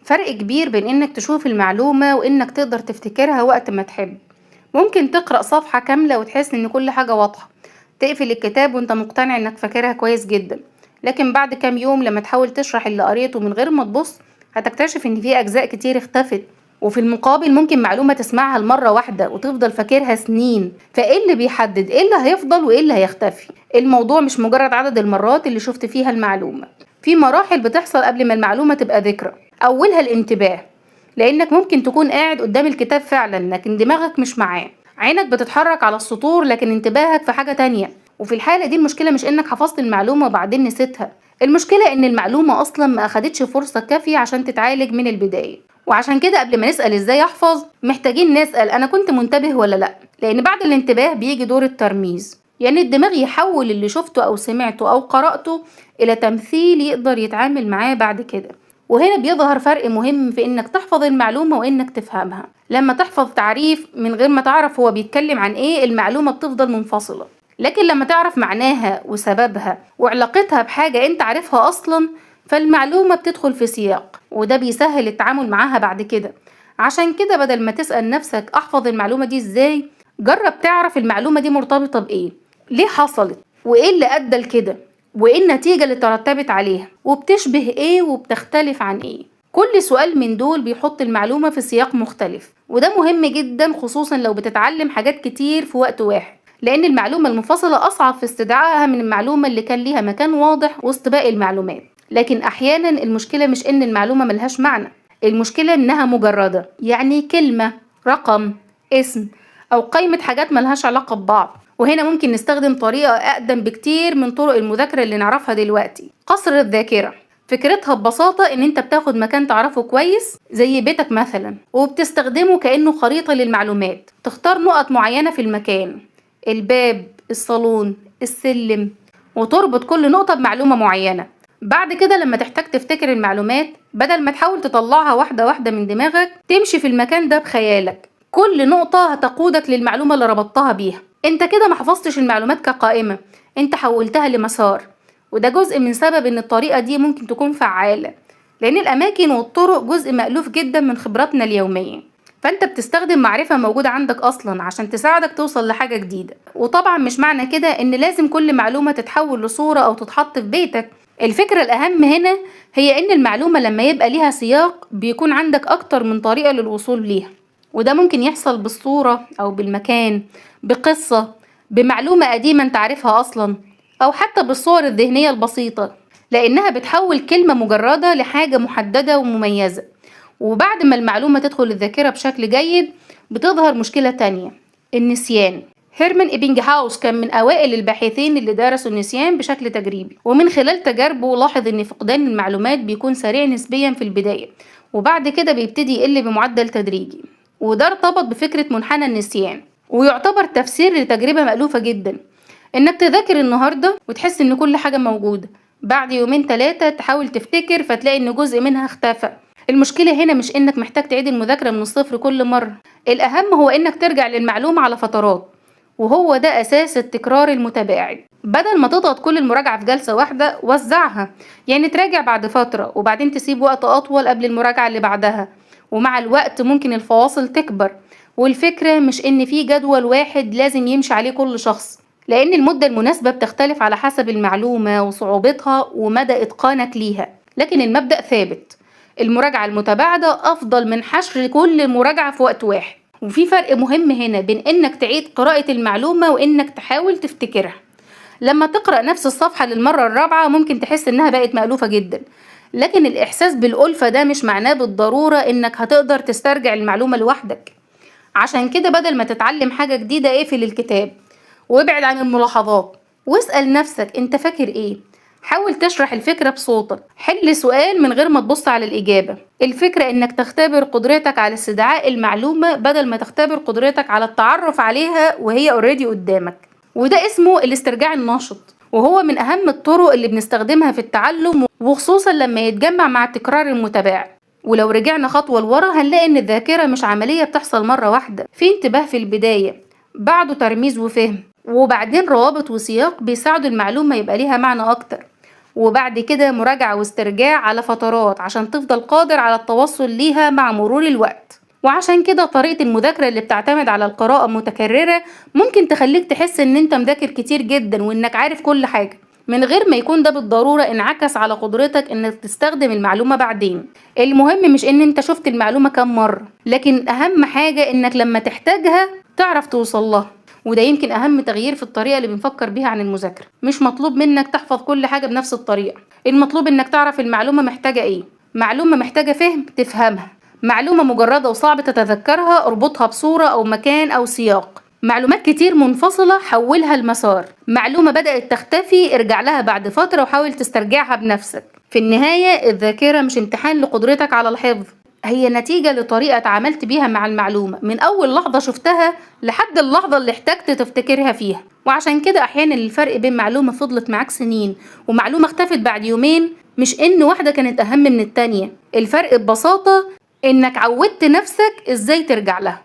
فرق كبير بين إنك تشوف المعلومة وإنك تقدر تفتكرها وقت ما تحب. ممكن تقرأ صفحة كاملة وتحس إن كل حاجة واضحة، تقفل الكتاب وإنت مقتنع إنك فاكرها كويس جدا، لكن بعد كام يوم لما تحاول تشرح اللي قريته من غير ما تبص هتكتشف إن في أجزاء كتير اختفت. وفي المقابل ممكن معلومة تسمعها لمرة واحدة وتفضل فاكرها سنين. فإيه اللي بيحدد إيه اللي هيفضل وإيه اللي هيختفي؟ الموضوع مش مجرد عدد المرات اللي شفت فيها المعلومة، في مراحل بتحصل قبل ما المعلومة تبقى ذكرى. أولها الانتباه، لأنك ممكن تكون قاعد قدام الكتاب فعلا لكن دماغك مش معاه، عينك بتتحرك على السطور لكن انتباهك في حاجة تانية. وفي الحالة دي المشكلة مش إنك حفظت المعلومة وبعدين نسيتها، المشكلة إن المعلومة أصلا ما أخدتش فرصة كافية عشان تتعالج من البداية. وعشان كده قبل ما نسأل إزاي أحفظ محتاجين نسأل أنا كنت منتبه ولا لأ، لأن بعد الانتباه بيجي دور الترميز، يعني الدماغ يحول اللي شفته أو سمعته أو قرأته إلى تمثيل يقدر يتعامل معاه بعد كده. وهنا بيظهر فرق مهم في إنك تحفظ المعلومة وإنك تفهمها. لما تحفظ تعريف من غير ما تعرف هو بيتكلم عن إيه المعلومة بتفضل منفصلة، لكن لما تعرف معناها وسببها وعلاقتها بحاجة أنت عارفها أصلا فالمعلومة بتدخل في سياق، وده بيسهل التعامل معاها بعد كده. عشان كده بدل ما تسأل نفسك أحفظ المعلومة دي إزاي، جرب تعرف المعلومة دي مرتبطة بإيه، ليه حصلت، وإيه اللي أدى لكده، وإيه النتيجة اللي ترتبت عليها، وبتشبه إيه وبتختلف عن إيه. كل سؤال من دول بيحط المعلومة في سياق مختلف، وده مهم جدا خصوصا لو بتتعلم حاجات كتير في وقت واحد، لأن المعلومة المنفصلة أصعب في استدعائها من المعلومة اللي كان ليها مكان واضح وسط باقي المعلومات. لكن أحيانا المشكلة مش إن المعلومة ملهاش معنى، المشكلة إنها مجردة، يعني كلمة، رقم، اسم، أو قائمة حاجات ملهاش علاقة ببعض. وهنا ممكن نستخدم طريقة أقدم بكتير من طرق المذاكرة اللي نعرفها دلوقتي، قصر الذاكرة. فكرتها ببساطة إن أنت بتاخد مكان تعرفه كويس زي بيتك مثلا وبتستخدمه كأنه خريطة للمعلومات، تختار نقط معينة في المكان، الباب، الصالون، السلم، وتربط كل نقطة بمعلومة معينة. بعد كده لما تحتاج تفتكر المعلومات بدل ما تحاول تطلعها واحدة واحدة من دماغك تمشي في المكان ده بخيالك، كل نقطة هتقودك للمعلومة اللي ربطتها بيها. انت كده ما حفظتش المعلومات كقائمة، انت حولتها لمسار. وده جزء من سبب ان الطريقة دي ممكن تكون فعالة، لان الاماكن والطرق جزء مألوف جدا من خبراتنا اليومية، فانت بتستخدم معرفة موجودة عندك اصلا عشان تساعدك توصل لحاجة جديدة. وطبعا مش معنى كده ان لازم كل معلومة تتحول لصورة او تتحط في بيتك. الفكرة الأهم هنا هي إن المعلومة لما يبقى ليها سياق بيكون عندك أكتر من طريقة للوصول ليها، وده ممكن يحصل بالصورة أو بالمكان، بقصة، بمعلومة قديمة أنت عارفها أصلا، أو حتى بالصور الذهنية البسيطة، لأنها بتحول كلمة مجردة لحاجة محددة ومميزة. وبعد ما المعلومة تدخل الذاكرة بشكل جيد بتظهر مشكلة تانية، النسيان. هيرمان إبنجهاوس كان من أوائل الباحثين اللي درسوا النسيان بشكل تجريبي، ومن خلال تجاربه لاحظ إن فقدان المعلومات بيكون سريع نسبيا في البداية وبعد كده بيبتدي يقل بمعدل تدريجي، وده ارتبط بفكرة منحنى النسيان، ويعتبر تفسير لتجربة مألوفة جدا. إنك تذاكر النهاردة وتحس إن كل حاجة موجودة، بعد يومين 3 تحاول تفتكر فتلاقي إن جزء منها اختفى. المشكلة هنا مش إنك محتاج تعيد المذاكرة من الصفر كل مرة، الأهم هو إنك ترجع للمعلومة على فترات، وهو ده أساس التكرار المتباعد. بدل ما تضغط كل المراجعة في جلسة واحدة وزعها، يعني تراجع بعد فترة وبعدين تسيب وقت أطول قبل المراجعة اللي بعدها، ومع الوقت ممكن الفواصل تكبر. والفكرة مش إن في جدول واحد لازم يمشي عليه كل شخص، لأن المدة المناسبة بتختلف على حسب المعلومة وصعوبتها ومدى إتقانك ليها، لكن المبدأ ثابت، المراجعة المتباعدة أفضل من حشر كل مراجعة في وقت واحد. وفي فرق مهم هنا بين إنك تعيد قراءة المعلومة وإنك تحاول تفتكرها. لما تقرأ نفس الصفحة للمرة الرابعة ممكن تحس إنها بقت مألوفة جدا، لكن الإحساس بالألفة ده مش معناه بالضرورة إنك هتقدر تسترجع المعلومة لوحدك. عشان كده بدل ما تتعلم حاجة جديدة اقفل الكتاب وابعد عن الملاحظات واسأل نفسك انت فاكر ايه. حاول تشرح الفكرة بصوتك، حل سؤال من غير ما تبص على الإجابة. الفكرة انك تختبر قدرتك على استدعاء المعلومة بدل ما تختبر قدرتك على التعرف عليها وهي اوريدي قدامك، وده اسمه الاسترجاع النشط، وهو من أهم الطرق اللي بنستخدمها في التعلم وخصوصا لما يتجمع مع التكرار المتباعد. ولو رجعنا خطوة لورا هنلاقي ان الذاكرة مش عملية بتحصل مرة واحدة، في انتباه في البداية، بعده ترميز وفهم، وبعدين روابط وسياق بيساعدوا المعلومة يبقى ليها معنى اكتر. وبعد كده مراجعة واسترجاع على فترات عشان تفضل قادر على التوصل ليها مع مرور الوقت. وعشان كده طريقة المذاكرة اللي بتعتمد على القراءة متكررة ممكن تخليك تحس ان انت مذاكر كتير جدا وانك عارف كل حاجة، من غير ما يكون ده بالضرورة انعكس على قدرتك انك تستخدم المعلومة بعدين. المهم مش ان انت شفت المعلومة كام مرة، لكن اهم حاجة انك لما تحتاجها تعرف توصل لها. وده يمكن اهم تغيير في الطريقة اللي بنفكر بيها عن المذاكرة. مش مطلوب منك تحفظ كل حاجة بنفس الطريقة، المطلوب انك تعرف المعلومة محتاجة ايه. معلومة محتاجة فهم تفهمها، معلومة مجردة وصعب تتذكرها اربطها بصورة او مكان او سياق. معلومات كتير منفصلة حولها لمسار. معلومة بدأت تختفي ارجع لها بعد فترة وحاول تسترجعها بنفسك. في النهاية الذاكرة مش امتحان لقدرتك على الحفظ، هي نتيجة لطريقة اتعاملت بيها مع المعلومة من أول لحظة شفتها لحد اللحظة اللي احتجت تفتكرها فيها. وعشان كده أحيانا الفرق بين معلومة فضلت معاك سنين ومعلومة اختفت بعد يومين مش إن واحدة كانت أهم من التانية، الفرق ببساطة إنك عودت نفسك إزاي ترجع لها.